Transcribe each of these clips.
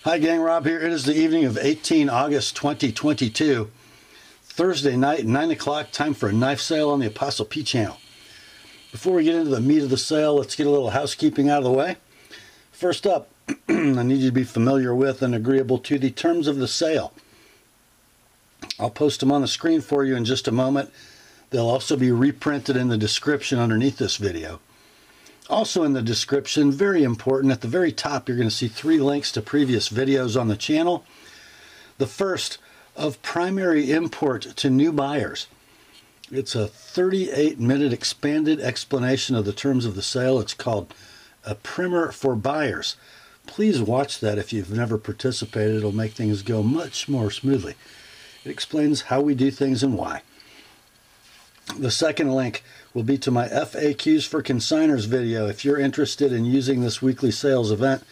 Hi gang, Rob here. It is the evening of 18 August 2022, Thursday night, 9 o'clock, time for a knife sale on the Apostle P channel. Before we get into the meat of the sale, let's get a little housekeeping out of the way. First up, I need you to be familiar with and agreeable to the terms of the sale. I'll post them on the screen for you in just a moment. They'll also be reprinted in the description underneath this video. Also in the description, very important, at the very top you're going to see 3 links to previous videos on the channel. The first, of primary import to new buyers. It's a 38-minute expanded explanation of the terms of the sale. It's called A Primer for Buyers. Please watch that if you've never participated. It'll make things go much more smoothly. It explains how we do things and why. The second link will be to my FAQs for Consignors video if you're interested in using this weekly sales event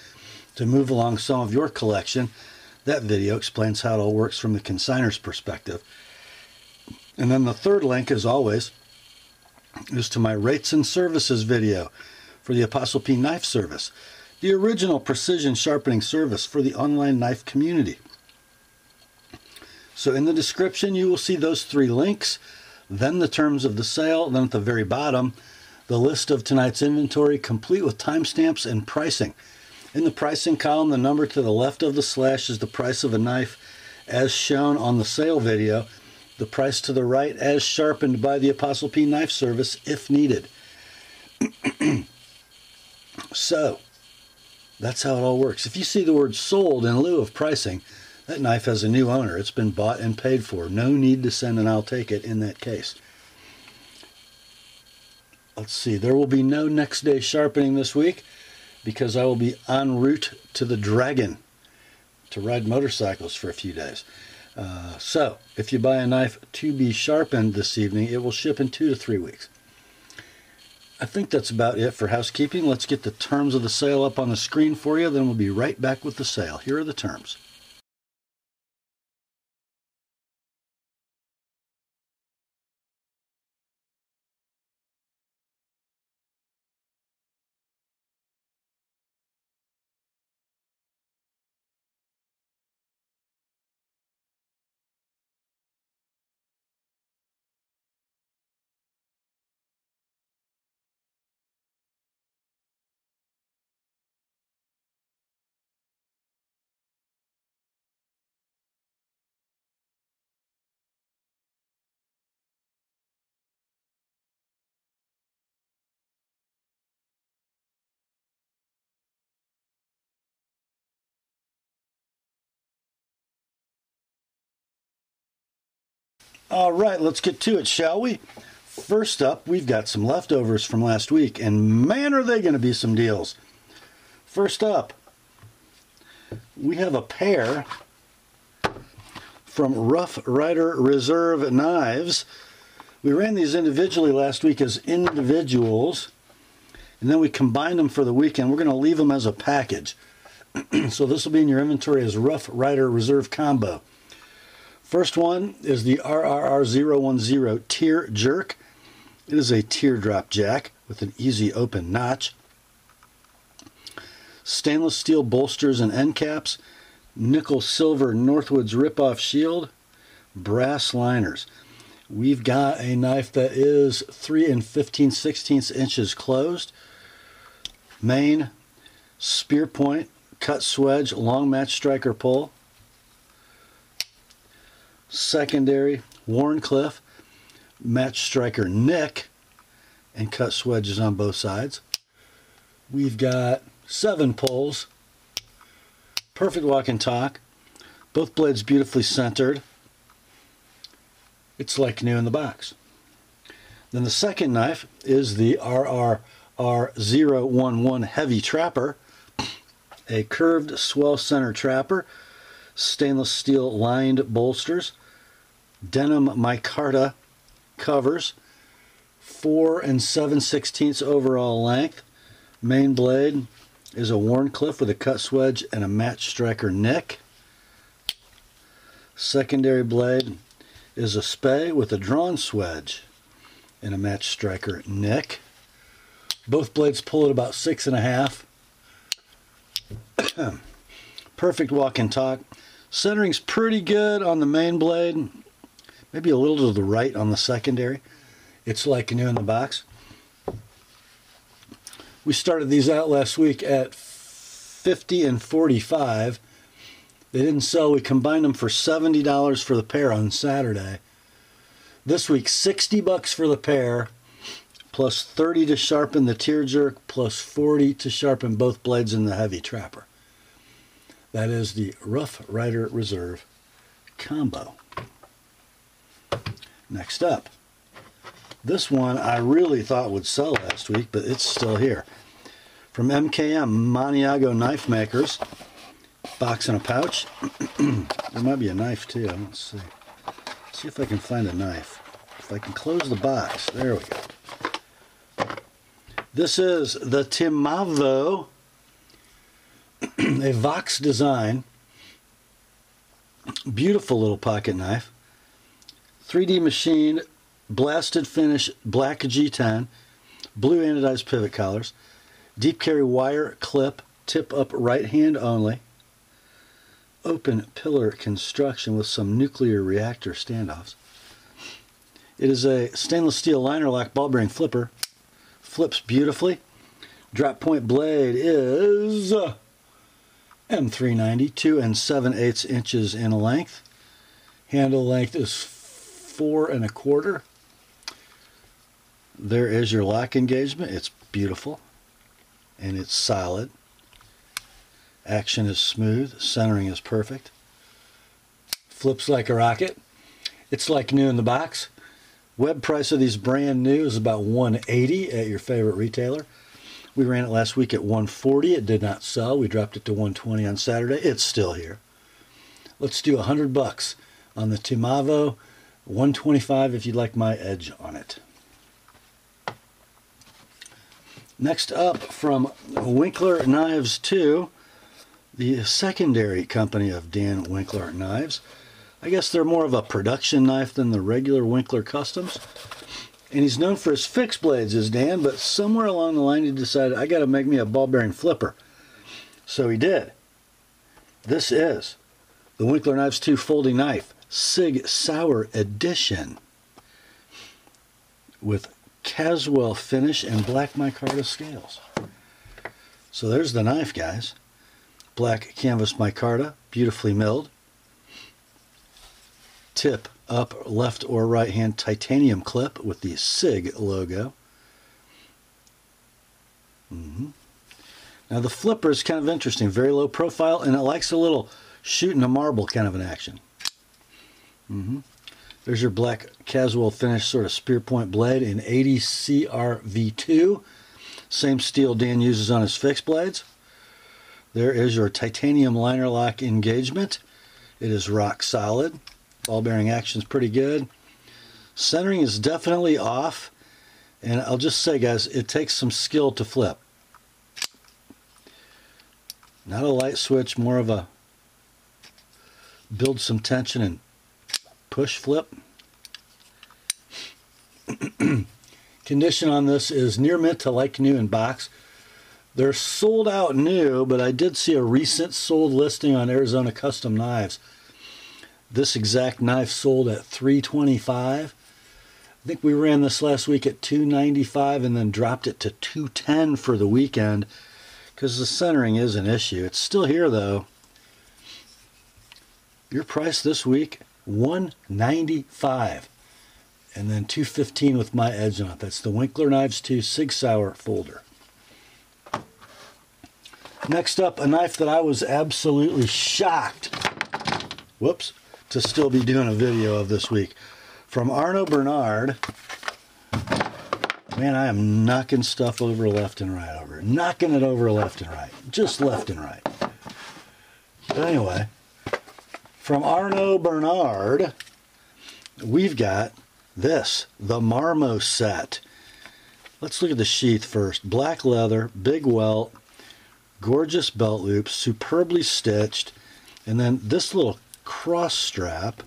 to move along some of your collection. That video explains how it all works from the Consignors perspective. And then the third link, as always, is to my rates and services video for the TheApostleP Knife Service, the original precision sharpening service for the online knife community. So in the description you will see those 3 links. Then the terms of the sale, then at the very bottom, the list of tonight's inventory complete with timestamps and pricing. In the pricing column, the number to the left of the slash is the price of a knife as shown on the sale video. The price to the right as sharpened by the TheApostleP Knife Service if needed. So, that's how it all works. If you see the word sold in lieu of pricing, that knife has a new owner. It's been bought and paid for. No need to send an I'll take it in that case. Let's see. There will be no next day sharpening this week because I will be en route to the Dragon to ride motorcycles for a few days. So, if you buy a knife to be sharpened this evening, it will ship in 2 to 3 weeks. I think that's about it for housekeeping. Let's get the terms of the sale up on the screen for you. Then we'll be right back with the sale. Here are the terms. All right, let's get to it, shall we? First up, we've got some leftovers from last week, and man, are they going to be some deals. First up, we have a pair from Rough Ryder Reserve Knives. We ran these individually last week as individuals, and then we combined them for the weekend. We're going to leave them as a package. So this will be in your inventory as Rough Ryder Reserve Combo. First one is the RRR010 Tear Jerk. It is a teardrop jack with an easy open notch. Stainless steel bolsters and end caps. Nickel silver Northwoods rip-off shield. Brass liners. We've got a knife that is 3 15/16 inches closed. Main, spear point, cut swedge, long match striker pull. Secondary, Warncliffe, match striker nick, and cut swedges on both sides. We've got 7 pulls, perfect walk and talk, both blades beautifully centered. It's like new in the box. Then the second knife is the RRR011 Heavy Trapper, a curved swell center trapper, stainless steel lined bolsters, denim micarta covers, 4 7/16 overall length. Main blade is a Warncliffe with a cut swedge and a match striker nick. Secondary blade is a Spey with a drawn swedge and a match striker nick. Both blades pull at about 6.5. Perfect walk and talk. Centering's pretty good on the main blade. Maybe a little to the right on the secondary. It's like new in the box. We started these out last week at $50 and $45. They didn't sell. We combined them for $70 for the pair on Saturday. This week, $60 for the pair, plus $30 to sharpen the Tear-Jerk, plus $40 to sharpen both blades in the heavy trapper. That is the Rough Ryder Reserve combo. Next up, this one I really thought would sell last week, but it's still here. From MKM Timavo Knife Makers. Box and a pouch. There might be a knife too. Let's see. See if I can find a knife. If I can close the box. There we go. This is the Timavo, a Vox design. Beautiful little pocket knife. 3D machined, blasted finish, black G10, blue anodized pivot collars, deep carry wire clip, tip up right hand only. Open pillar construction with some nuclear reactor standoffs. It is a stainless steel liner lock ball bearing flipper. Flips beautifully. Drop point blade is M390, 2 7/8 inches in length. Handle length is 4 1/4. There is your lock engagement. It's beautiful and it's solid. Action is smooth, centering is perfect. Flips like a rocket. It's like new in the box. Web price of these brand new is about $180 at your favorite retailer. We ran it last week at $140. It did not sell. We dropped it to $120 on Saturday. It's still here. Let's do $100 on the Timavo. $125 if you'd like my edge on it. Next up, from Winkler Knives 2. The secondary company of Dan Winkler Knives. I guess they're more of a production knife than the regular Winkler Customs. And he's known for his fixed blades, is Dan, but somewhere along the line he decided, I got to make me a ball bearing flipper. So he did. This is the Winkler Knives 2 folding knife, Sig Sauer edition, with Caswell finish and black micarta scales. So there's the knife, guys. Black canvas micarta, beautifully milled. Tip up left or right hand titanium clip with the SIG logo. Now the flipper is kind of interesting, very low profile, and it likes a little shooting a marble kind of an action. There's your black Caswell finish sort of spear point blade in 80 CRV2. Same steel Dan uses on his fixed blades. There is your titanium liner lock engagement. It is rock solid. Ball bearing action is pretty good. Centering is definitely off. And I'll just say, guys, it takes some skill to flip. Not a light switch, more of a build some tension and push flip. Condition on this is near mint to like new in box. They're sold out new, but I did see a recent sold listing on Arizona Custom Knives. This exact knife sold at $325. I think we ran this last week at $295 and then dropped it to $210 for the weekend because the centering is an issue. It's still here though. Your price this week, $195, and then $215 with my edge on it. That's the Winkler Knives 2 Sig Sauer folder. Next up, a knife that I was absolutely shocked, to still be doing a video of this week. From Arno Bernard. Man, I am knocking stuff over left and right over. Knocking it over left and right. Just left and right. But anyway, from Arno Bernard, we've got this, the Marmoset. Let's look at the sheath first. Black leather, big welt, gorgeous belt loops, superbly stitched, and then this little cross strap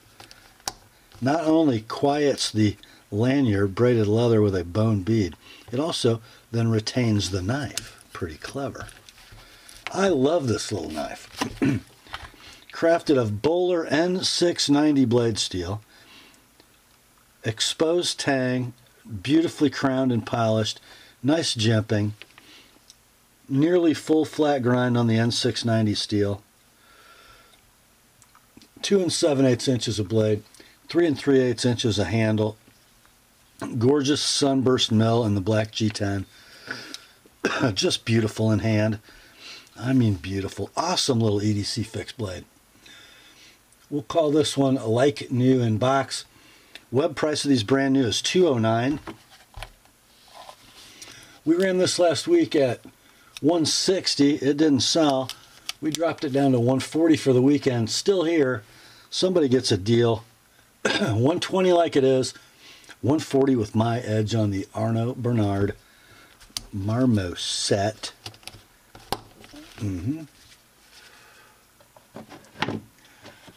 not only quiets the lanyard, braided leather with a bone bead, it also then retains the knife. Pretty clever. I love this little knife. Crafted of Bowler N690 blade steel. Exposed tang, beautifully crowned and polished. Nice jimping. Nearly full flat grind on the N690 steel. 2 7/8 inches of blade. 3 3/8 inches of handle. Gorgeous sunburst mill in the black G10. Just beautiful in hand. I mean beautiful. Awesome little EDC fixed blade. We'll call this one like new in box. Web price of these brand new is $209. We ran this last week at $160. It didn't sell. We dropped it down to $140 for the weekend. Still here. Somebody gets a deal. $120 like it is. $140 with my edge on the Arno Bernard Marmoset.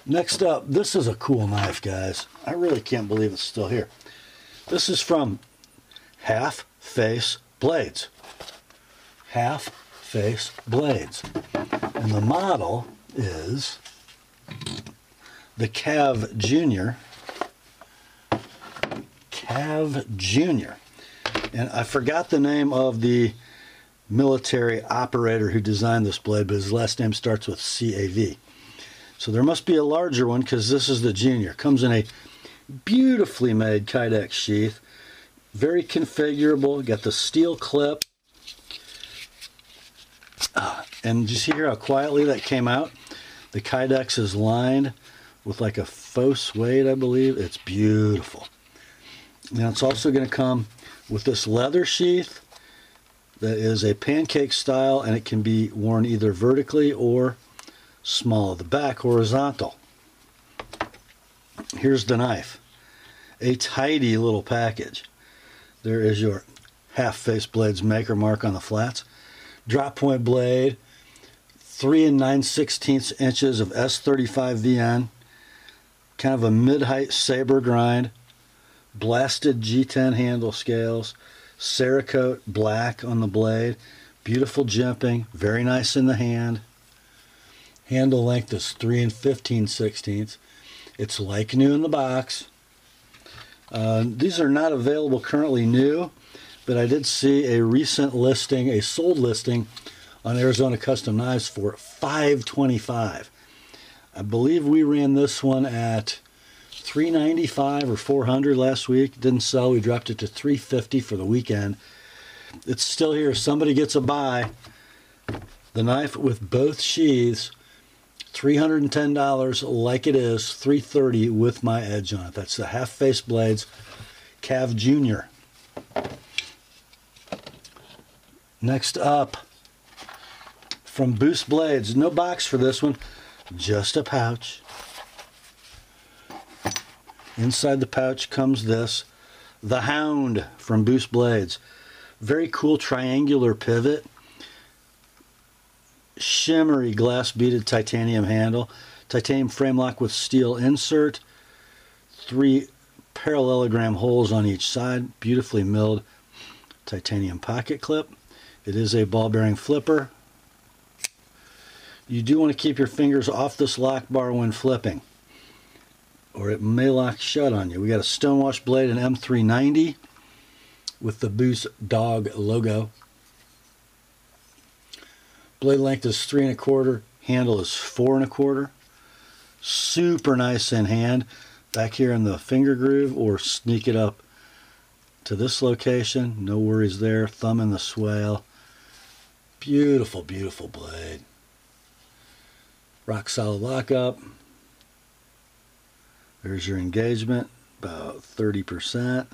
Next up, this is a cool knife, guys. I really can't believe it's still here. This is from Half Face Blades. Half Face Blades. And the model is the Cav Junior. Cav Junior. And I forgot the name of the military operator who designed this blade, but his last name starts with CAV. So there must be a larger one because this is the Junior. Comes in a beautifully made Kydex sheath. Very configurable. Got the steel clip. And you see here how quietly that came out? The Kydex is lined with like a faux suede, I believe. It's beautiful. Now it's also going to come with this leather sheath that is a pancake style, and it can be worn either vertically or small. The back horizontal. Here's the knife. A tidy little package. There is your Half Face Blades maker mark on the flats. Drop point blade. 3 9/16 inches of S35 VN. Kind of a mid-height saber grind. Blasted G10 handle scales. Cerakote black on the blade. Beautiful jimping. Very nice in the hand. Handle length is 3 15/16. It's like new in the box. These are not available currently new, but I did see a recent listing, a sold listing on Arizona Custom Knives for $525. I believe we ran this one at $395 or $400 last week. Didn't sell. We dropped it to $350 for the weekend. It's still here. Somebody gets a buy. The knife with both sheaths, $310 like it is, $330 with my edge on it. That's the Half Face Blades Cav Junior. Next up, from Boost Blades, no box for this one, just a pouch. Inside the pouch comes this, the Hound from Boost Blades. Very cool triangular pivot. Shimmery glass beaded titanium handle. Titanium frame lock with steel insert. 3 parallelogram holes on each side. Beautifully milled titanium pocket clip. It is a ball bearing flipper. You do want to keep your fingers off this lock bar when flipping, or it may lock shut on you. We got a stonewash blade, an M390 with the Boost dog logo. Blade length is 3 1/4. Handle is 4 1/4. Super nice in hand. Back here in the finger groove, or sneak it up to this location. No worries there. Thumb in the swale. Beautiful, beautiful blade. Rock solid lockup. There's your engagement, about 30%.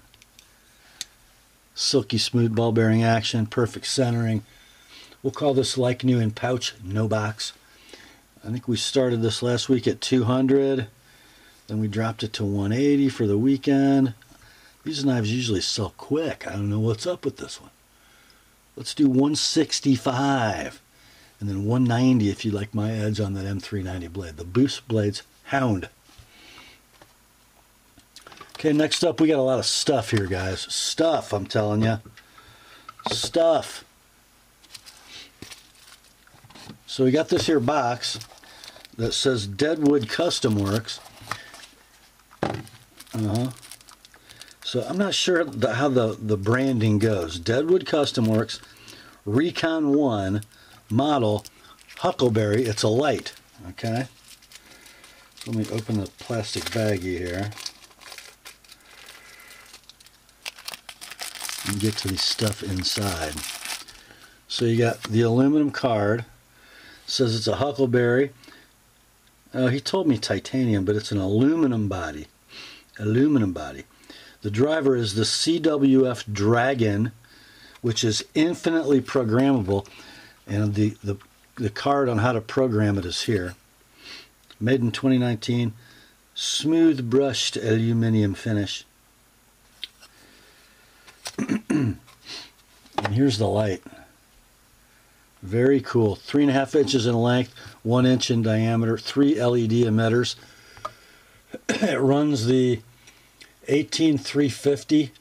Silky smooth ball bearing action, perfect centering. We'll call this like new in pouch, no box. I think we started this last week at $200. Then we dropped it to $180 for the weekend. These knives usually sell quick. I don't know what's up with this one. Let's do $165. And then $190 if you like my edge on that M390 blade. The Boost Blades Hound. Okay, next up we got a lot of stuff here, guys. Stuff, I'm telling you. Stuff. So we got this here box. that says Deadwood Custom Works. So I'm not sure how the branding goes. Deadwood Custom Works, Recon 1, model, Huckleberry. It's a light, okay? Let me open the plastic baggie here and get to the stuff inside. So you got the aluminum card. It says it's a Huckleberry. He told me titanium, but it's an aluminum body. Aluminum body. The driver is the CWF Dragon, which is infinitely programmable, and the card on how to program it is here. Made in 2019, smooth brushed aluminum finish. And here's the light. Very cool. 3.5 inches in length, 1 inch in diameter, 3 LED emitters. It runs the 18350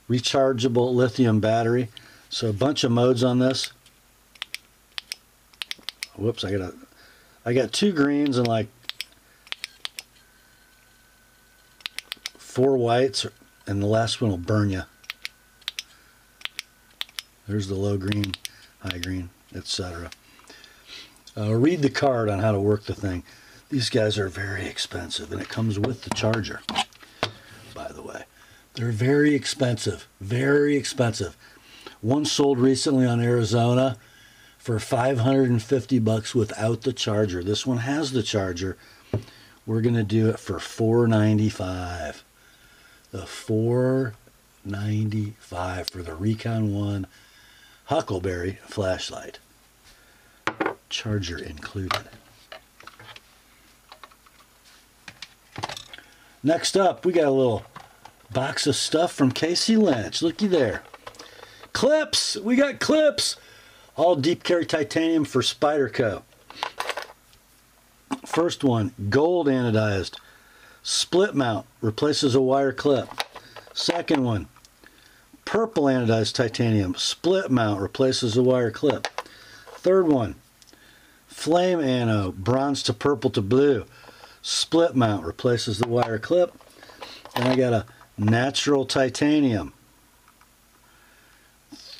rechargeable lithium battery. So a bunch of modes on this. Whoops, I got 2 greens and like 4 whites, and the last one will burn you. There's the low green, high green, etc. Read the card on how to work the thing. These guys are very expensive, and it comes with the charger, by the way. They're very expensive, very expensive. One sold recently on Arizona for $550 without the charger. This one has the charger. We're going to do it for $495. The $495 for the Recon 1 Huckleberry flashlight. Charger included. Next up, we got a little box of stuff from Casey Lynch. Looky there. Clips! We got clips! All deep carry titanium for Spyderco. First one, gold anodized. Split mount, replaces a wire clip. Second one, purple anodized titanium. Split mount, replaces a wire clip. Third one, flame ano, bronze to purple to blue. Split mount, replaces the wire clip. And I got a natural titanium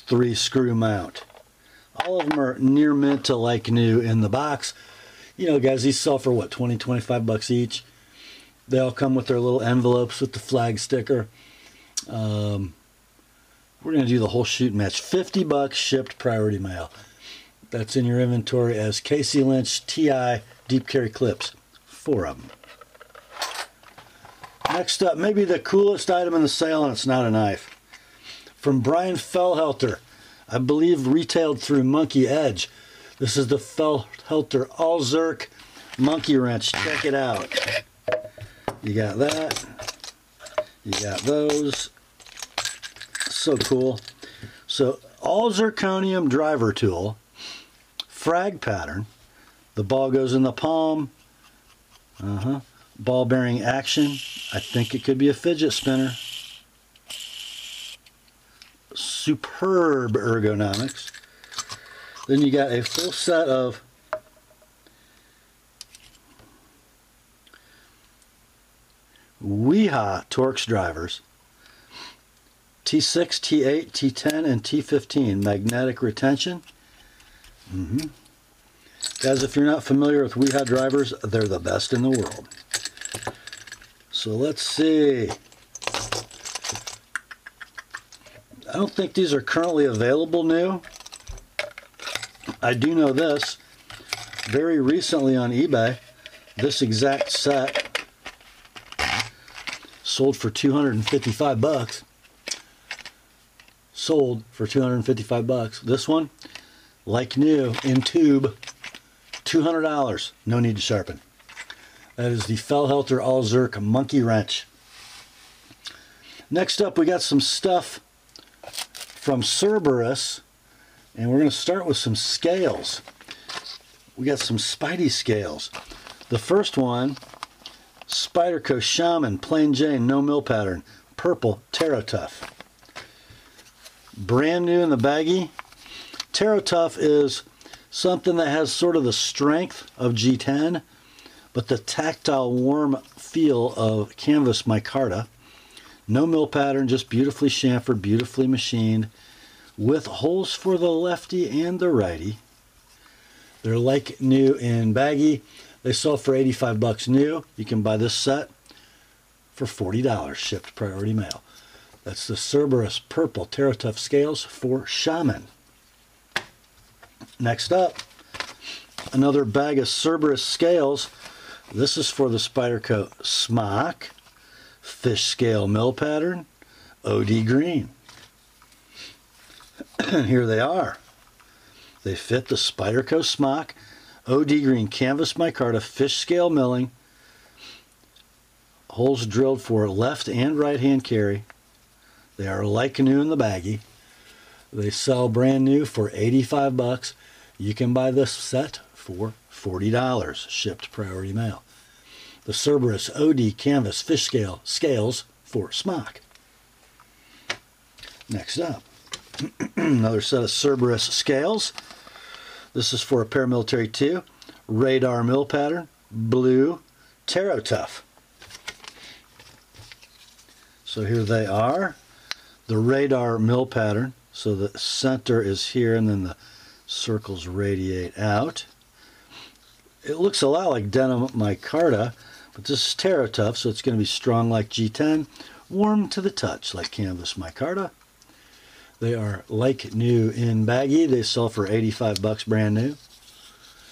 3-screw mount. All of them are near mint to like new in the box. You know, guys, these sell for what, 20, 25 bucks each. They all come with their little envelopes with the flag sticker. We're going to do the whole shoot match. 50 bucks shipped priority mail. That's in your inventory as Casey Lynch TI deep carry clips. 4 of them. Next up, maybe the coolest item in the sale, and it's not a knife. From Brian Fellhoelter, I believe retailed through Monkey Edge. This is the Fellhoelter All-Zirc monkey wrench. Check it out. You got that. You got those. So cool. So, all-zirconium driver tool. Frag pattern. The ball goes in the palm. Ball bearing action. I think it could be a fidget spinner. Superb ergonomics. Then you got a full set of Weha Torx drivers. T6, T8, T10, and T15. Magnetic retention. Guys, if you're not familiar with Weha drivers, they're the best in the world. So let's see. I don't think these are currently available new. I do know this. Very recently on eBay, this exact set sold for 255 bucks. Sold for 255 bucks. This one, like new, in tube, $200. No need to sharpen. That is the Fellhoelter All-Zirc monkey wrench. Next up, we got some stuff from Cerberus, and we're going to start with some scales. We got some Spidey scales. The first one, Spyderco Shaman, plain Jane, no mill pattern, purple Terotuf. Brand new in the baggie. Terotuf is Something that has sort of the strength of G10, but the tactile warm feel of canvas micarta. No mill pattern, just beautifully chamfered, beautifully machined, with holes for the lefty and the righty. They're like new in baggy. They sell for 85 bucks new. You can buy this set for $40 shipped priority mail. That's the Cerberus purple Terotuf scales for Shaman. Next up, another bag of Cerberus scales. This is for the Spyderco Smock fish scale mill pattern, OD green. Here they are. They fit the Spyderco Smock OD green canvas micarta fish scale milling. Holes drilled for left and right hand carry. They are like new in the baggie. They sell brand new for 85 bucks. You can buy this set for $40 shipped priority mail. The Cerberus OD canvas fish scale scales for Smock. Next up, another set of Cerberus scales. This is for a paramilitary 2, radar mill pattern, blue Terotuf. So here they are, the radar mill pattern. So the center is here and then the circles radiate out. It looks a lot like denim micarta, but this is Terotuf, so it's going to be strong like G10, warm to the touch like canvas micarta. They are like new in baggy. They sell for 85 bucks brand new.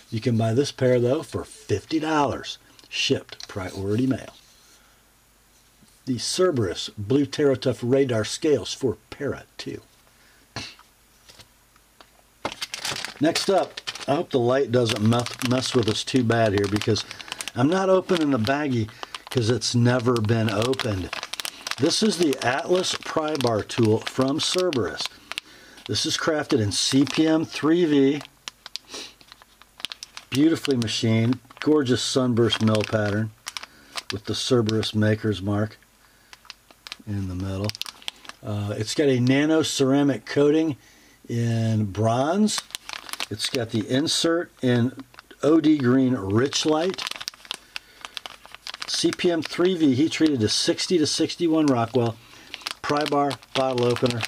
You can buy this pair though for $50 shipped priority mail. The Cerberus blue Terotuf radar scales for Para 2. Next up, I hope the light doesn't mess with us too bad here, because I'm not opening the baggie because it's never been opened. This is the Atlas Pry Bar tool from Cerberus. This is crafted in CPM 3V. Beautifully machined, gorgeous sunburst mill pattern with the Cerberus maker's mark in the middle. It's got a nano ceramic coating in bronze. It's got the insert in OD green rich light. CPM 3V heat treated to 60 to 61 Rockwell. Pry bar, bottle opener.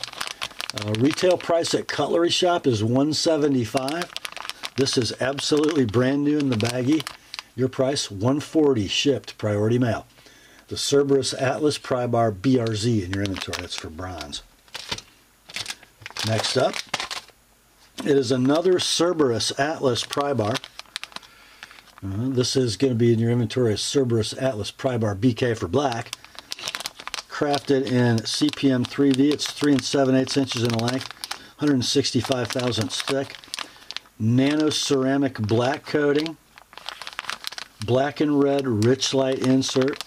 Retail price at Cutlery Shop is $175. This is absolutely brand new in the baggie. Your price $140 shipped priority mail. The Cerberus Atlas Pry Bar BRZ in your inventory. That's for bronze. Next up, it is another Cerberus Atlas Pry Bar. This is going to be in your inventory as Cerberus Atlas Pry Bar BK for black. Crafted in CPM 3V. It's 3 7/8 inches in length, 165 thousandths thick. Nano ceramic black coating. Black and red rich light insert.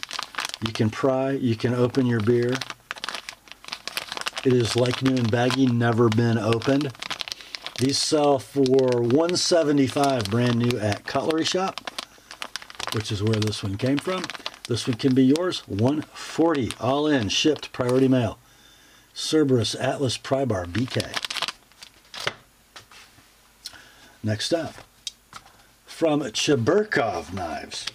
You can pry, you can open your beer. It is like new and baggy, never been opened. These sell for $175 brand new at Cutlery Shop, which is where this one came from. This one can be yours, $140 all in, shipped priority mail. Cerberus Atlas Pry Bar BK. Next up, from Cheburkov knives.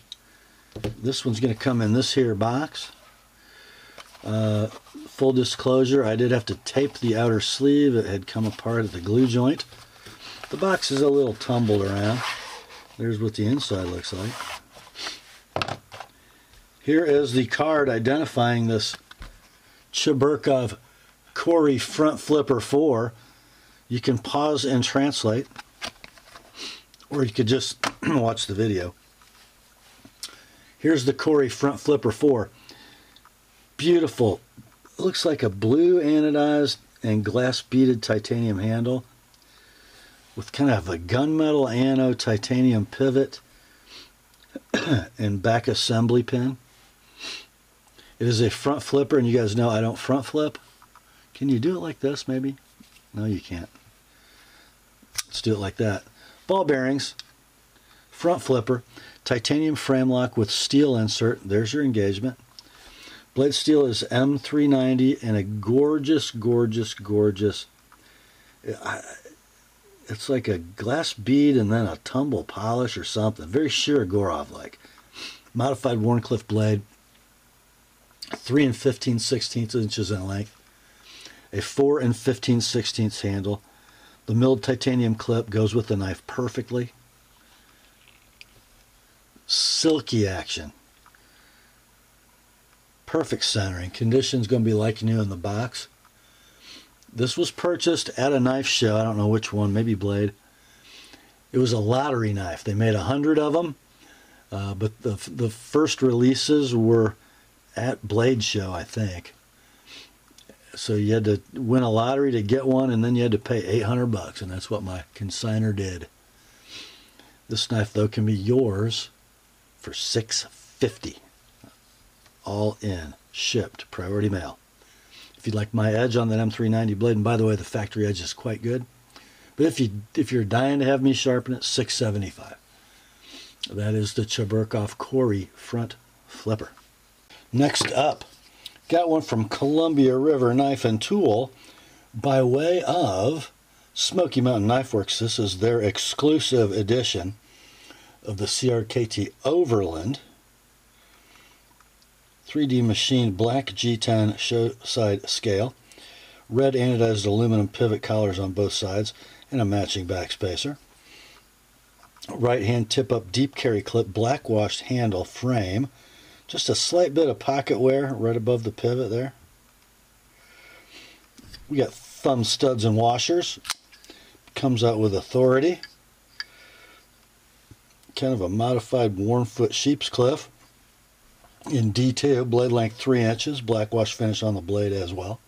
This one's going to come in this here box. Full disclosure, I did have to tape the outer sleeve. It had come apart at the glue joint. The box is a little tumbled around. There's what the inside looks like. Here is the card identifying this Cheburkov Kori Front Flipper 4. You can pause and translate, or you could just watch the video. Here's the Kori Front Flipper 4. Beautiful. Looks like a blue anodized and glass beaded titanium handle with kind of a gunmetal anode titanium pivot and back assembly pin. It is a front flipper, and you guys know I don't front flip. Can you do it like this maybe? No, you can't. Let's do it like that. Ball bearings, front flipper, titanium frame lock with steel insert. There's your engagement. Blade steel is M390 and a gorgeous, gorgeous, gorgeous. it's like a glass bead and then a tumble polish or something. Very Cheburkov-like. Modified Wharncliffe blade. 3 15/16 inches in length. A 4 15/16 handle. The milled titanium clip goes with the knife perfectly. Silky action. Perfect centering. Condition's going to be like new in the box. This was purchased at a knife show. I don't know which one, maybe Blade. It was a lottery knife. They made 100 of them, but the first releases were at Blade show, I think. So you had to win a lottery to get one, and then you had to pay $800, and that's what my consignor did. This knife, though, can be yours for $650. All in, shipped, priority mail. If you'd like my edge on that M390 blade, and by the way, the factory edge is quite good. But if you're dying to have me sharpen it, $675. That is the Cheburkov Kori front flipper. Next up, got one from Columbia River Knife and Tool by way of Smoky Mountain Knife Works. This is their exclusive edition of the CRKT Overland 3D machined black G10 show side scale, red anodized aluminum pivot collars on both sides, and a matching back spacer. Right hand tip up deep carry clip, black washed handle frame. Just a slight bit of pocket wear right above the pivot there. We got thumb studs and washers. Comes out with authority. Kind of a modified worn foot sheep's cliff. In D2, blade length 3 inches, black wash finish on the blade as well.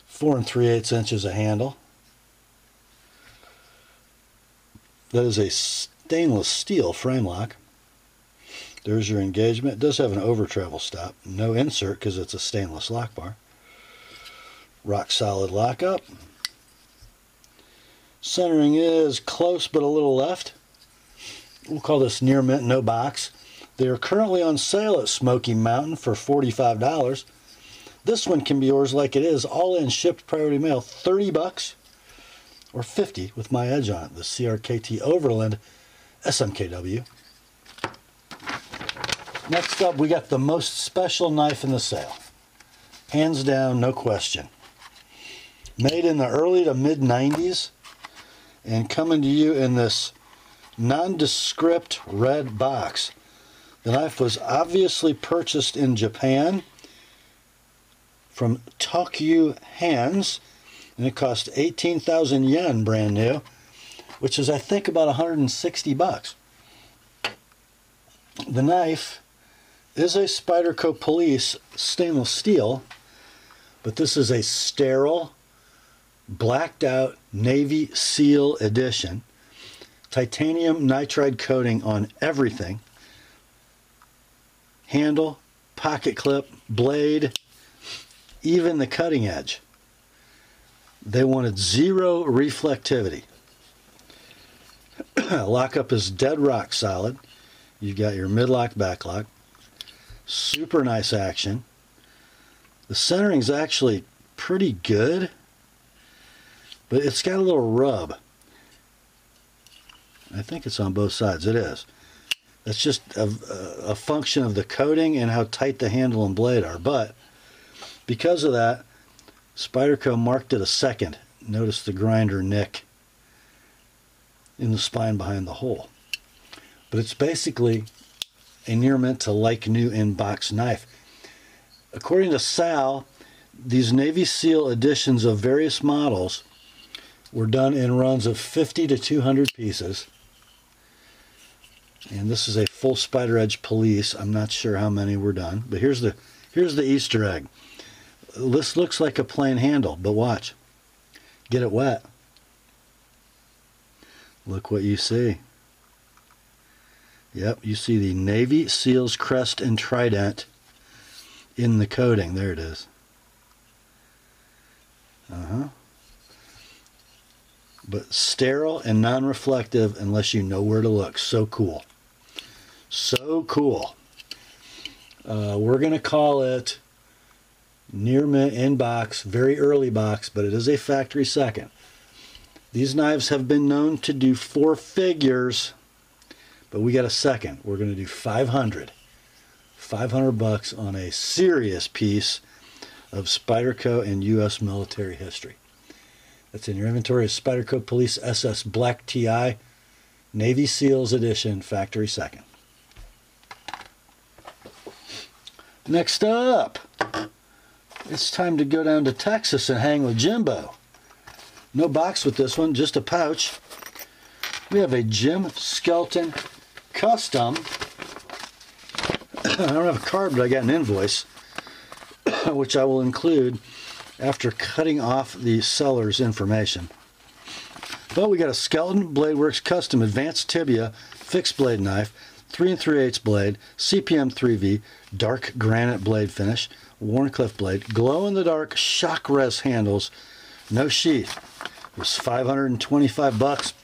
4 3/8 inches of handle. That is a stainless steel frame lock. There's your engagement. It does have an over travel stop. No insert because it's a stainless lock bar. Rock solid lockup. Centering is close but a little left. We'll call this near mint, no box. They are currently on sale at Smoky Mountain for $45. This one can be yours like it is, all in, shipped, priority mail, $30 or $50 with my edge on it. The CRKT Overland SMKW. Next up, we got the most special knife in the sale. Hands down, no question. Made in the early to mid 90s and coming to you in this nondescript red box. The knife was obviously purchased in Japan from Tokyu Hands, and it cost 18,000 yen brand new, which is I think about $160. The knife is a Spyderco Police stainless steel, but this is a sterile, blacked out Navy SEAL edition. Titanium nitride coating on everything. Handle, pocket clip, blade, even the cutting edge. They wanted zero reflectivity. Lockup is dead rock solid. You've got your mid-lock, back-lock. Super nice action. The centering is actually pretty good, but it's got a little rub. I think it's on both sides. It is. That's just a function of the coating and how tight the handle and blade are. But because of that, Spyderco marked it a second. Notice the grinder nick in the spine behind the hole. But it's basically a near mint to like new in-box knife. According to Sal, these Navy SEAL editions of various models were done in runs of 50 to 200 pieces. And this is a full spider edge police. I'm not sure how many were done, but here's the Easter egg. This looks like a plain handle, but watch. Get it wet. Look what you see. Yep, you see the Navy SEAL's crest and trident in the coating. There it is. But sterile and non-reflective unless you know where to look. So cool. So cool. We're going to call it near mint in box, very early box, but it is a factory second. These knives have been known to do 4 figures, but we got a second. We're going to do 500. 500 bucks on a serious piece of Spyderco and U.S. military history. That's in your inventory. Is Spyderco Police SS Black TI, Navy SEALs Edition, factory second. Next up, it's time to go down to Texas and hang with Jimbo. No box with this one, just a pouch. We have a Jim Skelton Custom. I don't have a card, but I got an invoice, which I will include after cutting off the seller's information. But we got a Skelton Blade Works Custom Advanced Tibia Fixed Blade Knife, 3 3/8 blade, CPM 3V, dark granite blade finish, Wharncliffe blade, glow-in-the-dark shock res handles, no sheath. It was 525 bucks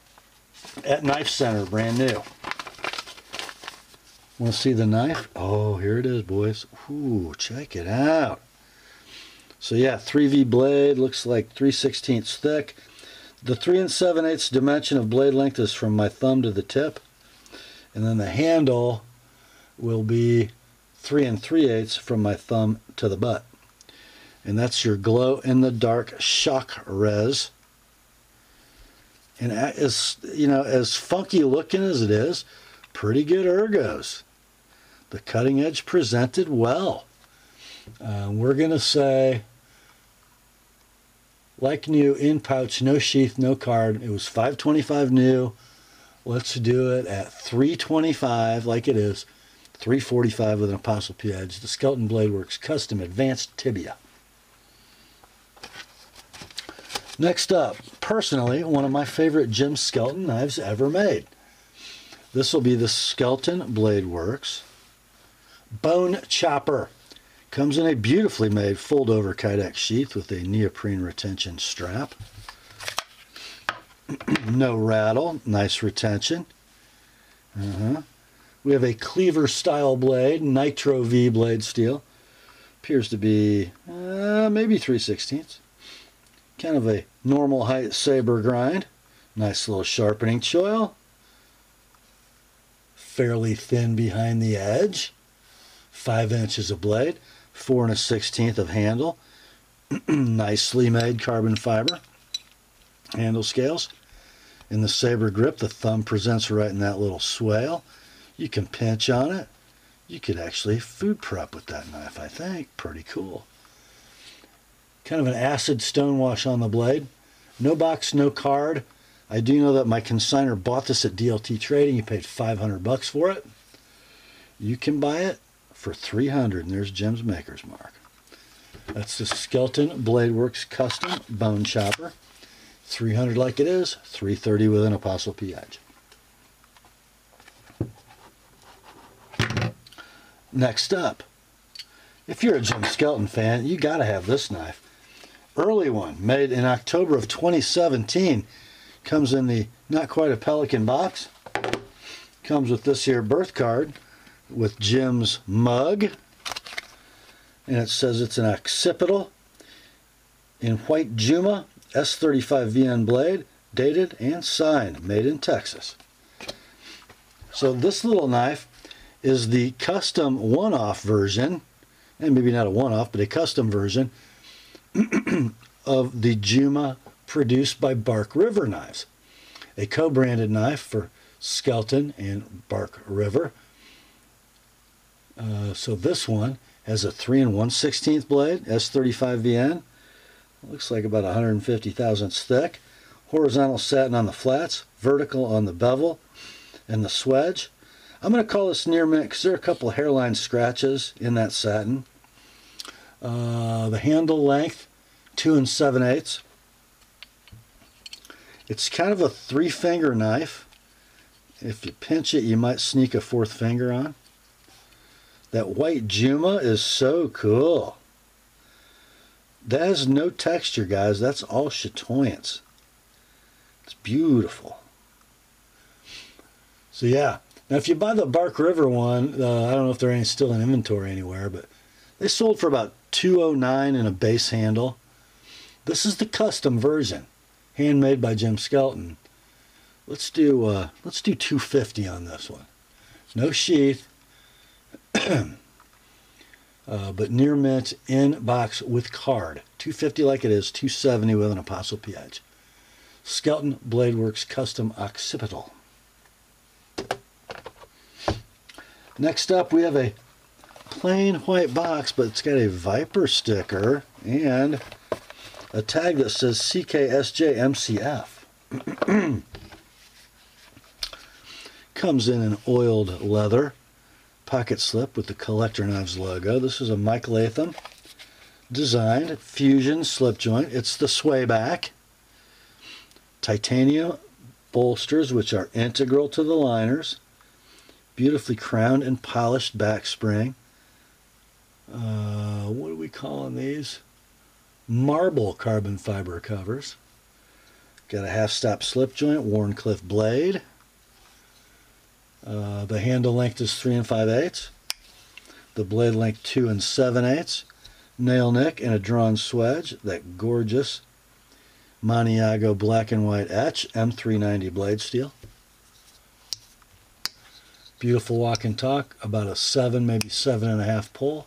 at Knife Center, brand new. Want to see the knife? Oh, here it is, boys. Ooh, check it out. So yeah, 3V blade, looks like 3/16 thick. The 3 7/8 dimension of blade length is from my thumb to the tip. And then the handle will be 3 3/8 from my thumb to the butt. And that's your glow-in-the-dark shock res. And as, you know, as funky looking as it is, pretty good ergos. The cutting edge presented well. We're going to say, like new, in pouch, no sheath, no card. It was $525 new. Let's do it at $325 like it is. $345 with an Apostle P edge. The Skelton Blade Works Custom Advanced Tibia. Next up, personally, one of my favorite Jim Skelton knives ever made. This will be the Skelton Blade Works Bone Chopper. Comes in a beautifully made fold-over Kydex sheath with a neoprene retention strap. No rattle, nice retention. We have a cleaver style blade, Nitro V blade steel. Appears to be maybe 3/16. Kind of a normal height saber grind. Nice little sharpening choil. Fairly thin behind the edge. 5 inches of blade. 4 1/16 of handle. Nicely made carbon fiber handle scales. In the saber grip, the thumb presents right in that little swale. You can pinch on it. You could actually food prep with that knife, I think. Pretty cool. Kind of an acid stonewash on the blade. No box, no card. I do know that my consignor bought this at DLT Trading. He paid 500 bucks for it. You can buy it for $300, and there's Jim's maker's mark. That's the Skelton Blade Works Custom Bone Chopper. $300 like it is, $330 with an Apostle P edge. Next up, if you're a Jim Skelton fan, you got to have this knife. Early one, made in October of 2017. Comes in the not quite a Pelican box. Comes with this here birth card with Jim's mug. And it says it's an occipital in white Juma S35 VN blade, dated and signed, made in Texas. So this little knife is the custom one-off version, and maybe not a one-off, but a custom version of the Juma produced by Bark River Knives. A co-branded knife for Skelton and Bark River. So this one has a 3 1/16 blade, S35 VN. Looks like about 150 thousandths thick. Horizontal satin on the flats, vertical on the bevel and the swedge. I'm going to call this near mint because there are a couple of hairline scratches in that satin. The handle length, 2 7/8. It's kind of a 3-finger knife. If you pinch it, you might sneak a 4th finger on. That white Juma is so cool. That has no texture, guys. That's all chatoyance. It's beautiful. So yeah. Now if you buy the Bark River one, I don't know if there are any still in inventory anywhere, but they sold for about $209 in a base handle. This is the custom version. handmade by Jim Skelton. Let's do 250 on this one. No sheath, but near mint in box with card. 250 like it is, 270 with an Apostle P edge. Skelton Blade Works Custom Occipital. Next up, we have a plain white box, but it's got a Viper sticker and a tag that says CKSJ MCF. Comes in an oiled leather pocket slip with the Collector Knives logo. This is a Mike Latham designed fusion slip joint. It's the sway back. Titanium bolsters, which are integral to the liners. Beautifully crowned and polished back spring. What are we calling these? Marble carbon fiber covers. Got a half-stop slip joint, Wharncliffe blade. The handle length is 3 5/8. The blade length 2 7/8. Nail nick and a drawn swedge. That gorgeous Maniago black and white etch, M390 blade steel. Beautiful walk and talk, about a 7, maybe 7.5 pull.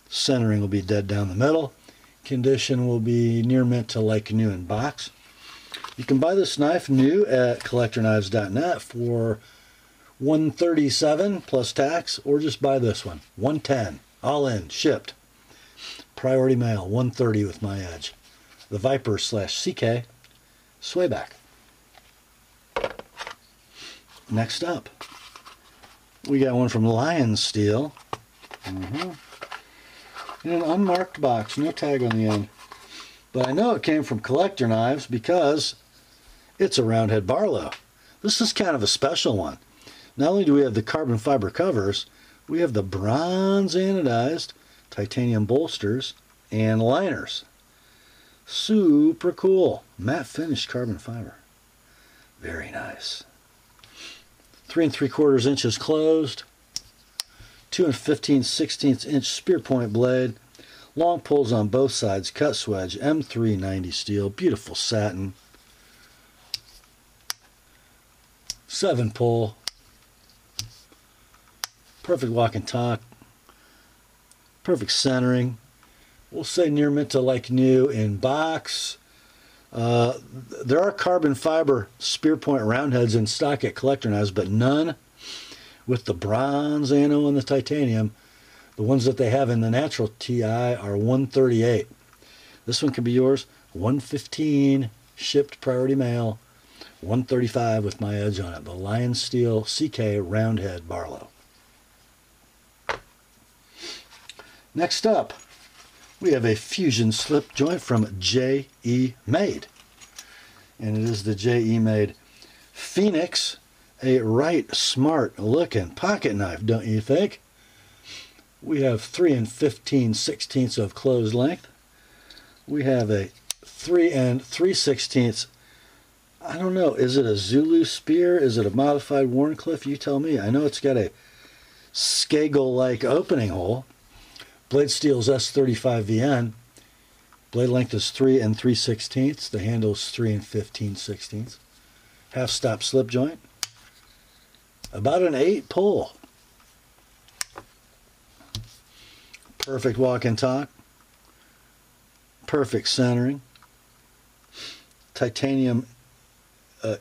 Centering will be dead down the middle. Condition will be near mint to like new in box. You can buy this knife new at collectorknives.net for $137 plus tax, or just buy this one, $110, all in, shipped. Priority Mail, $130 with my edge. The Viper / CK swayback. Next up, we got one from Lion Steel. In an unmarked box, no tag on the end. But I know it came from Collector Knives because it's a roundhead Barlow. This is kind of a special one. Not only do we have the carbon fiber covers, we have the bronze anodized titanium bolsters and liners. Super cool. Matte finished carbon fiber. Very nice. 3 3/4 inches closed. 2 15/16 inch spear point blade. Long pulls on both sides. Cut swedge. M390 steel. Beautiful satin. 7 pull. Perfect walk and talk. Perfect centering. We'll say near mint to like new in box. There are carbon fiber spear point roundheads in stock at Collector Knives, but none with the bronze ano and the titanium. The ones that they have in the natural TI are 138. This one could be yours. 115 shipped priority mail. 135 with my edge on it. The Lion Steel CK roundhead Barlow. Next up, we have a fusion slip joint from J.E. Made. And it is the J.E. Made Phoenix, a right smart looking pocket knife, don't you think? We have 3 15/16 of closed length. We have a 3 3/16. I don't know, is it a Zulu spear? Is it a modified Wharncliffe? You tell me. I know it's got a Skagel-like opening hole. Blade steel is S35VN. Blade length is 3 3/16. The handle is 3 15/16. Half stop slip joint. About an 8 pull. Perfect walk and talk. Perfect centering. Titanium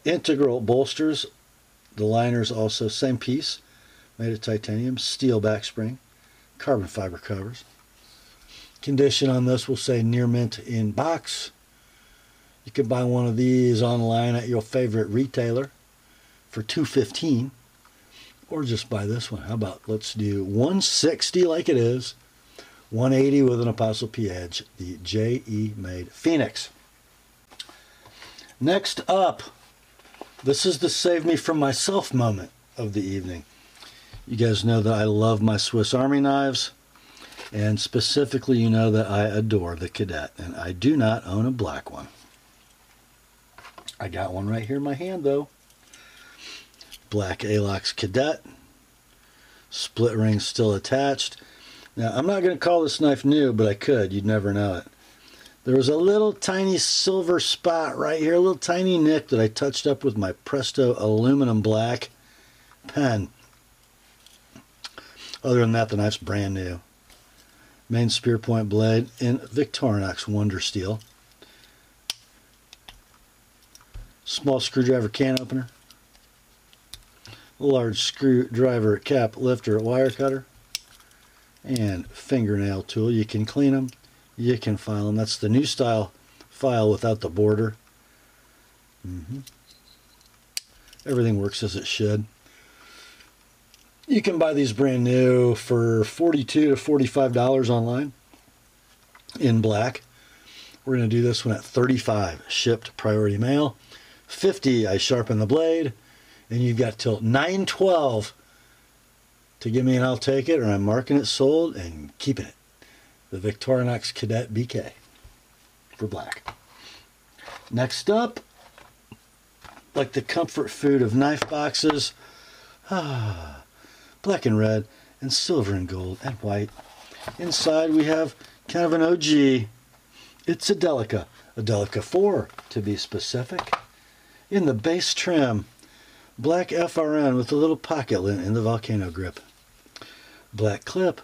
integral bolsters. The liners also same piece. Made of titanium. Steel back spring. Carbon fiber covers. Condition on this will say near mint in box. You can buy one of these online at your favorite retailer for $215, or just buy this one. How about let's do 160 like it is, 180 with an Apostle P edge, the J.E. Made Phoenix. Next up, this is the save me from myself moment of the evening. You guys know that I love my Swiss Army knives, and specifically you know that I adore the Cadet, and I do not own a black one. I got one right here in my hand though. Black Alox Cadet, split ring still attached. Now I'm not going to call this knife new, but I could, you'd never know it. There was a little tiny silver spot right here, a little tiny nick that I touched up with my Presto aluminum black pen. Other than that, the knife's brand new. Main spear point blade in Victorinox Wonder Steel. Small screwdriver can opener. Large screwdriver cap lifter wire cutter. And fingernail tool. You can clean them. You can file them. That's the new style file without the border. Everything works as it should. You can buy these brand new for $42 to $45 online in black. We're going to do this one at $35 shipped priority mail. $50 I sharpen the blade, and you've got till 9/12 to give me and I'll take it, or I'm marking it sold and keeping it. The Victorinox Cadet BK for black. Next up, like the comfort food of knife boxes, black and red and silver and gold and white. Inside we have kind of an OG. It's a Delica 4 to be specific. In the base trim, black FRN with a little pocket lint in the volcano grip. Black clip.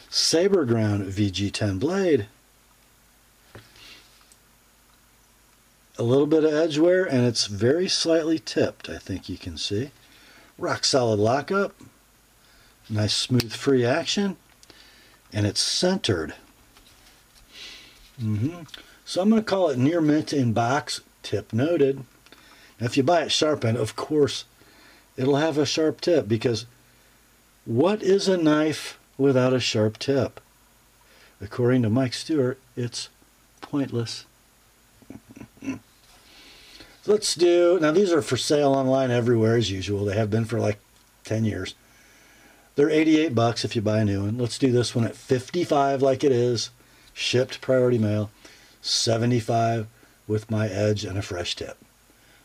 Saber ground VG10 blade. A little bit of edge wear, and it's very slightly tipped, I think you can see. Rock solid lockup. Nice smooth free action. And it's centered. So I'm going to call it near mint in box. Tip noted. Now, if you buy it sharpened, of course, it'll have a sharp tip, because what is a knife without a sharp tip? According to Mike Stewart, it's pointless. Let's do, now these are for sale online everywhere as usual. They have been for like 10 years. They're $88 if you buy a new one. Let's do this one at $55 like it is, shipped priority mail, $75 with my edge and a fresh tip.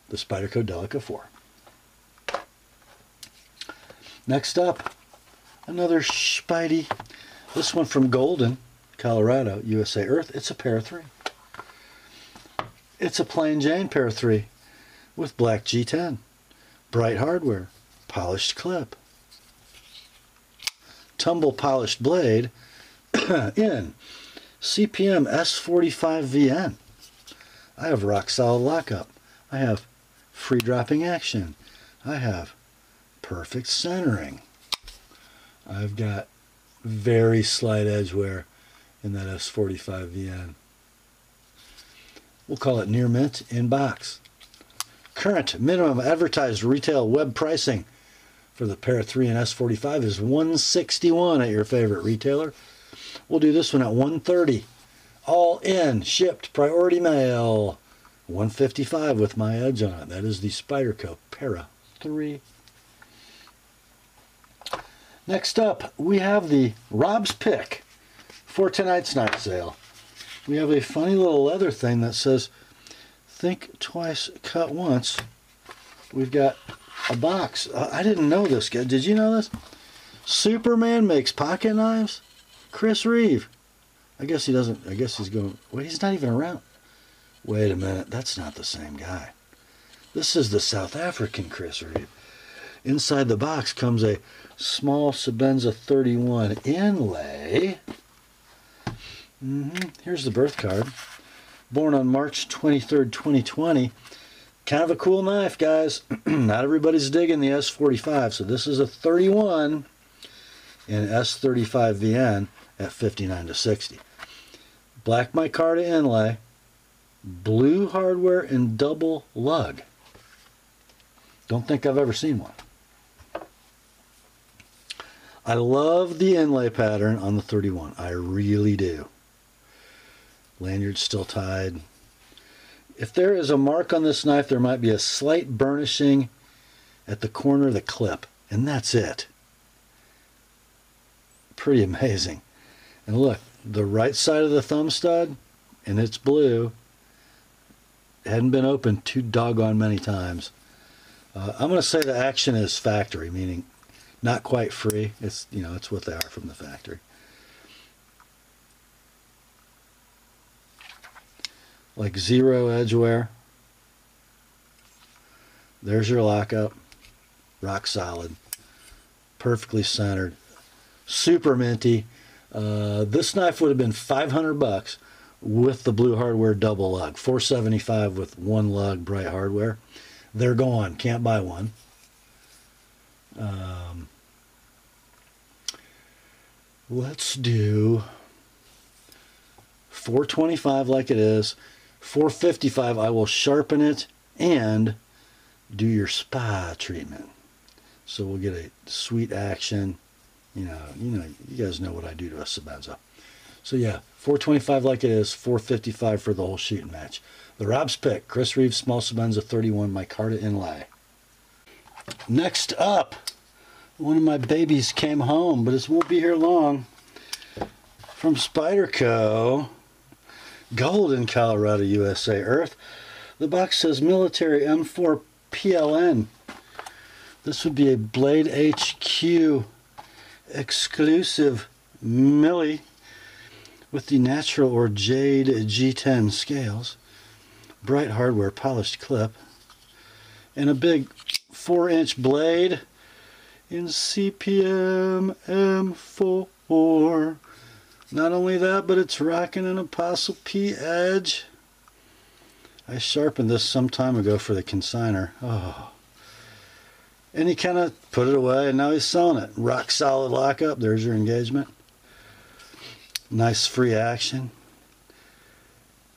The Spyderco Delica 4. Next up, another Spidey. This one from Golden, Colorado, USA Earth. It's a pair of 3. It's a plain Jane pair of 3 with black G10, bright hardware, polished clip, tumble polished blade in CPM S45 VN. I have rock solid lockup. I have free dropping action. I have perfect centering. I've got very slight edge wear in that S45 VN. We'll call it near mint in box. Current minimum advertised retail web pricing for the pair of 3 and S45 is $161 at your favorite retailer. We'll do this one at $130. All in, shipped, priority mail. $155 with my edge on it. That is the Spyderco Para 3. Next up, we have the Rob's Pick for tonight's night sale. We have a funny little leather thing that says, think twice, cut once. We've got a box. I didn't know this guy. Did you know this? Superman makes pocket knives? Chris Reeve. I guess he doesn't. I guess he's going. Wait, he's not even around. Wait a minute. That's not the same guy. This is the South African Chris Reeve. Inside the box comes a small Sebenza 31 inlay. Here's the birth card. Born on March 23rd, 2020. Kind of a cool knife, guys. Not everybody's digging the S45, so this is a 31 in S35 VN at 59 to 60. Black micarta inlay, blue hardware, and double lug. Don't think I've ever seen one. I love the inlay pattern on the 31. I really do. Lanyard's still tied. If there is a mark on this knife, there might be a slight burnishing at the corner of the clip, and that's it. Pretty amazing. And look, the right side of the thumb stud, and it's blue, hadn't been opened too doggone many times. I'm going to say the action is factory, meaning not quite free. It's, you know, it's what they are from the factory. like zero edge wear. There's your lockup. Rock solid. Perfectly centered. Super minty. This knife would have been $500 with the blue hardware double lug. $475 with one lug bright hardware. They're gone. Can't buy one. Let's do $425 like it is. $455, I will sharpen it and do your spa treatment. So we'll get a sweet action. You guys know what I do to a Sebenza. So yeah, $425 like it is, $455 for the whole shooting match. The Rob's pick, Chris Reeves, small Sebenza 31, micarta inlay. Next up, one of my babies came home, but it won't be here long. From Spyderco, Golden, Colorado, USA, Earth. The box says Military M4 PLN. This would be a Blade HQ exclusive milli with the natural or jade G10 scales, bright hardware polished clip, and a big 4-inch blade in CPM M4. Not only that, but it's rocking an Apostle P edge. I sharpened this some time ago for the consignor. Oh. And he kind of put it away, and now he's selling it. Rock solid lockup. There's your engagement. Nice free action.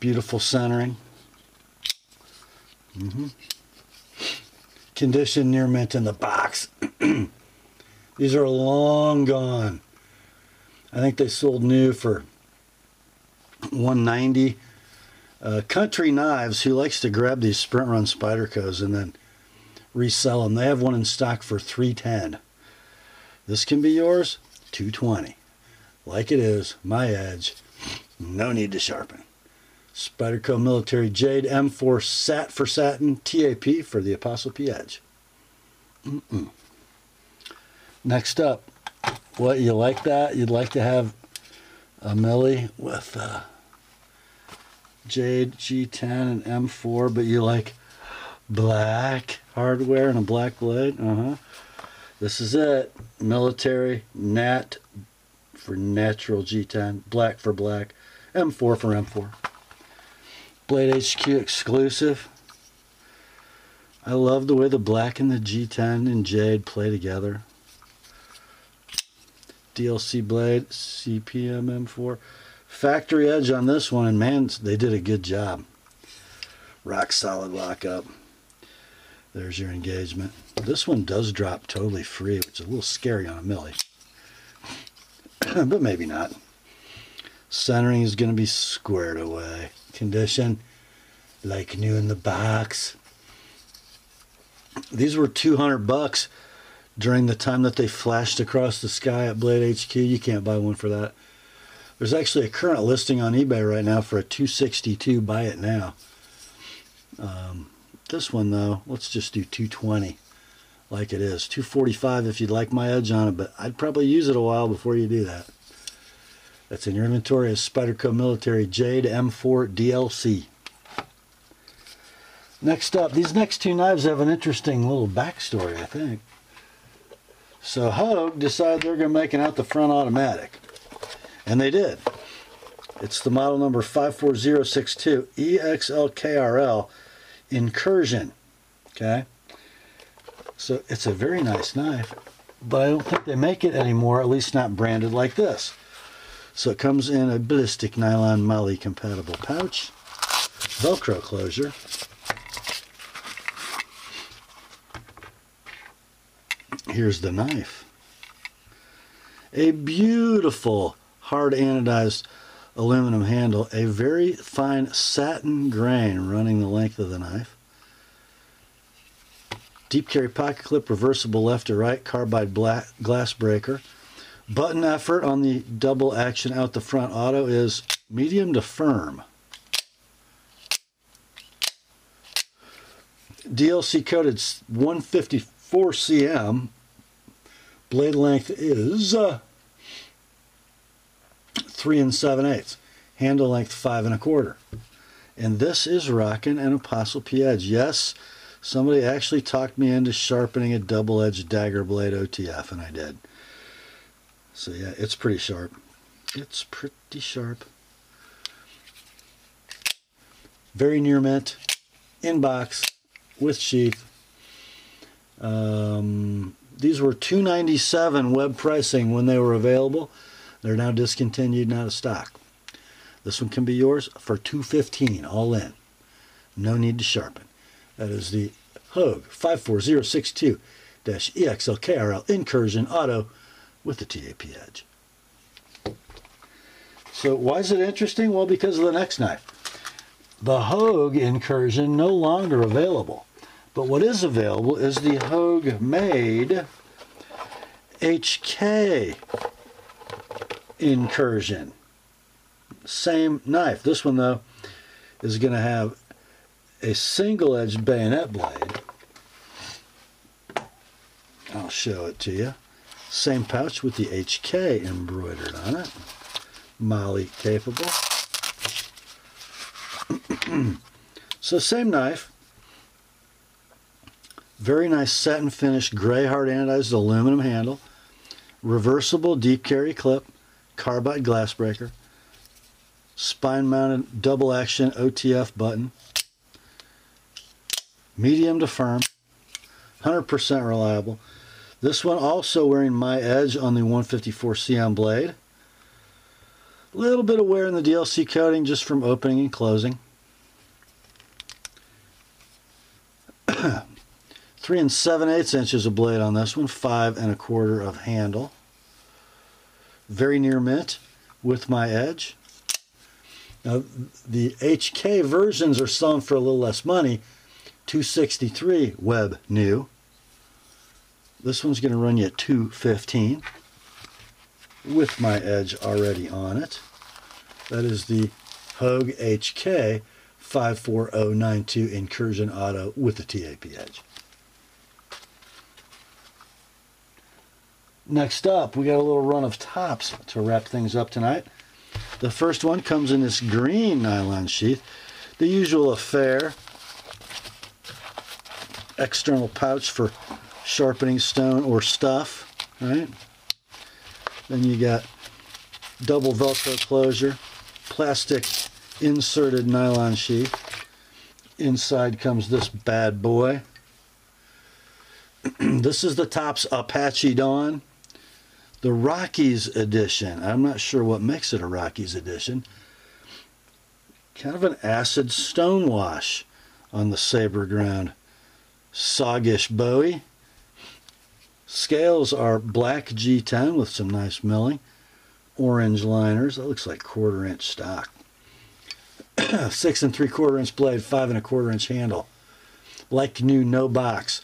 Beautiful centering. Condition near mint in the box. These are long gone. I think they sold new for $190. Country Knives, who likes to grab these sprint run Spydercos and then resell them. They have one in stock for $310. This can be yours, $220. Like it is, my edge. No need to sharpen. Spyderco Military Jade M4 Sat for satin, TAP for the Apostle P edge. Next up, what, you like that? You'd like to have a milli with Jade G10 and M4, but you like black hardware and a black blade? This is it. Military Nat for natural G10, black for black, M4 for M4. Blade HQ exclusive. I love the way the black and the G10 and Jade play together. DLC blade, CPM M4. Factory edge on this one, and man, they did a good job. Rock solid lockup. There's your engagement. This one does drop totally free, which is a little scary on a milli. But maybe not. Centering is going to be squared away. Condition, like new in the box. These were $200 during the time that they flashed across the sky at Blade HQ. You can't buy one for that. There's actually a current listing on eBay right now for a $262. Buy it now. This one though, let's just do $220 like it is. $245 if you'd like my edge on it, but I'd probably use it a while before you do that. That's in your inventory as Spyderco Military Jade M4 DLC. Next up, these next two knives have an interesting little backstory, I think. So Hogue decided they're going to make an out the front automatic. And they did. It's the model number 54062 EXLKRL Incursion. Okay? So it's a very nice knife, but I don't think they make it anymore, at least not branded like this. So it comes in a ballistic nylon moly compatible pouch, Velcro closure, here's the knife, a beautiful hard anodized aluminum handle, a very fine satin grain running the length of the knife, deep carry pocket clip, reversible left to right, carbide black glass breaker. Button effort on the double action out the front auto is medium to firm. DLC coated 154 cm. Blade length is 3 7/8. Handle length 5 1/4. And this is rocking an ApostleP edge. Yes, somebody actually talked me into sharpening a double-edged dagger blade OTF, and I did. So yeah, it's pretty sharp. It's pretty sharp. Very near mint, in box, with sheath. These were $297 web pricing when they were available. They're now discontinued and out of stock. This one can be yours for $215 all in. No need to sharpen. That is the Hogue 54062-EXLKRL Incursion Auto with the TAP edge. So why is it interesting? Well, because of the next knife. The Hogue Incursion no longer available. But what is available is the Hogue made HK Incursion. Same knife. This one, though, is going to have a single-edged bayonet blade. I'll show it to you. Same pouch with the HK embroidered on it. Molly capable. So same knife. Very nice satin finish, gray hard anodized aluminum handle. Reversible deep carry clip. Carbide glass breaker. Spine mounted double action OTF button. Medium to firm. 100% reliable. This one also wearing my edge on the 154C on blade. A little bit of wear in the DLC coating just from opening and closing. 3 7/8 inches of blade on this one. 5 1/4 of handle. Very near mint with my edge. Now the HK versions are selling for a little less money. $263 web new. This one's going to run you at $215 with my edge already on it. That is the Hogue HK 54092 Incursion Auto with the TAP edge. Next up, we got a little run of tops to wrap things up tonight. The first one comes in this green nylon sheath. The usual affair. External pouch for sharpening stone or stuff, right? Then you got double Velcro closure, plastic inserted nylon sheath. Inside comes this bad boy. This is the Topps Apache Dawn, the Rockies edition. I'm not sure what makes it a Rockies edition. Kind of an acid stone wash on the saber ground. Soggish Bowie. Scales are black G10 with some nice milling. Orange liners. That looks like 1/4 inch stock. 6 3/4 inch blade, 5 1/4 inch handle. Like new, no box.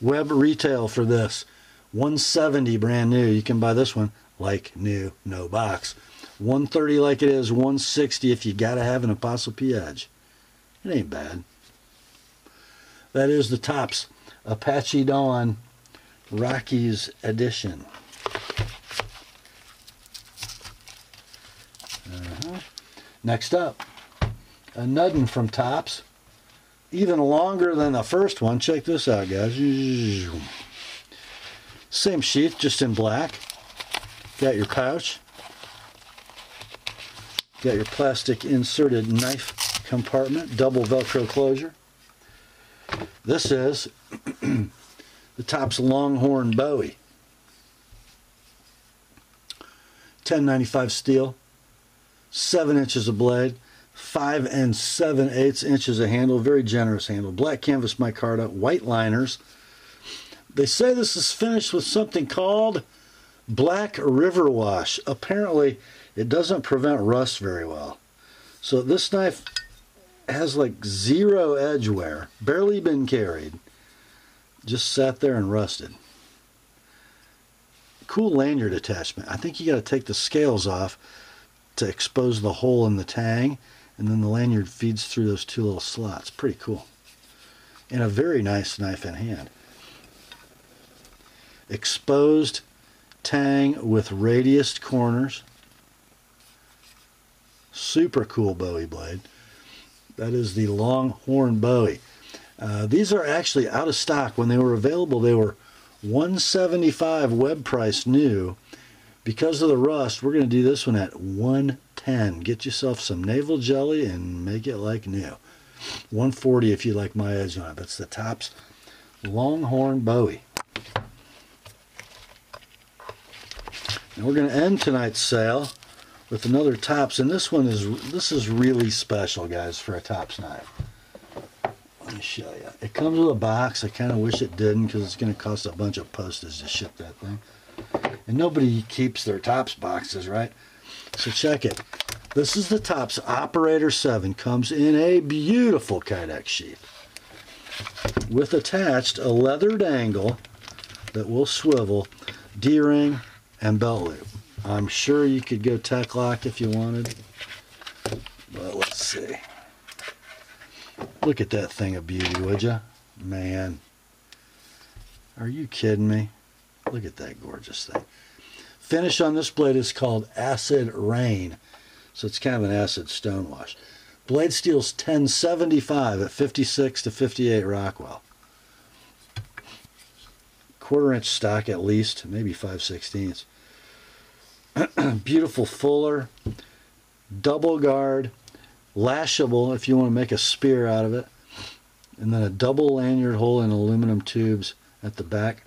Web retail for this, $170 brand new. You can buy this one like new, no box. $130 like it is, $160 if you gotta have an ApostleP edge. It ain't bad. That is the Topps Apache Dawn Rockies edition. Next up, a Nuddin from Topps. Even longer than the first one. Check this out, guys. Same sheath, just in black. Got your pouch. Got your plastic inserted knife compartment. Double Velcro closure. This is the Topps Longhorn Bowie. 1095 steel. 7 inches of blade. 5 7/8 inches of handle, very generous handle. Black canvas micarta, white liners. They say this is finished with something called Black River Wash. Apparently, it doesn't prevent rust very well. So this knife has like 0 edge wear, barely been carried. Just sat there and rusted. Cool lanyard attachment. I think you got to take the scales off to expose the hole in the tang. And then the lanyard feeds through those 2 little slots. Pretty cool. And a very nice knife in hand. Exposed tang with radiused corners. Super cool Bowie blade. That is the Longhorn Bowie. These are actually out of stock. When they were available, they were $175 web price new. Because of the rust, we're going to do this one at $110. Get yourself some navel jelly and make it like new. $140 if you like my edge on it. That's the Topps Longhorn Bowie. And we're going to end tonight's sale with another Topps, and this is really special, guys, for a Topps knife. Let me show you. It comes with a box. I kind of wish it didn't, because it's going to cost a bunch of postage to ship that thing. And nobody keeps their Topps boxes, right? So check it. This is the Topps Operator 7. Comes in a beautiful Kydex sheath with attached a leathered angle that will swivel, D-ring, and belt loop. I'm sure you could go tech lock if you wanted, but let's see. Look at that thing of beauty, would you? Man, are you kidding me? Look at that gorgeous thing. Finish on this blade is called Acid Rain, so it's kind of an acid stonewash. Blade steel's 1075 at 56 to 58 Rockwell. 1/4 inch stock at least, maybe 5/16. Beautiful fuller, double guard, lashable if you want to make a spear out of it, and then a double lanyard hole in aluminum tubes at the back.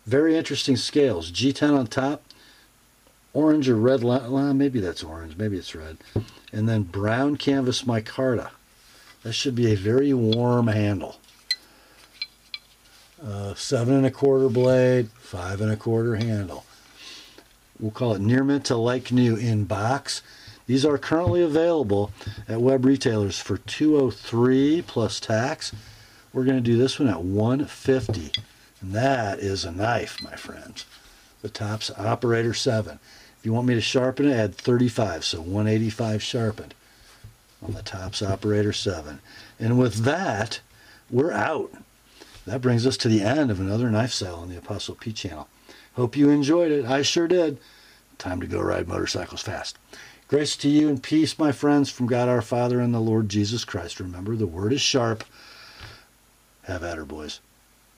Very interesting scales. G10 on top, orange or red, maybe that's orange, maybe it's red, and then brown canvas micarta. That should be a very warm handle. 7 1/4 blade, 5 1/4 handle. We'll call it near mint to like new in box. These are currently available at web retailers for $203 plus tax. We're going to do this one at $150. And that is a knife, my friends. The Topps Operator 7. If you want me to sharpen it, add 35, so 185 sharpened on the Topps Operator 7. And with that, we're out. That brings us to the end of another knife sale on the Apostle P channel. Hope you enjoyed it. I sure did. Time to go ride motorcycles fast. Grace to you and peace, my friends, from God our Father and the Lord Jesus Christ. Remember, the word is sharp. Have at her, boys.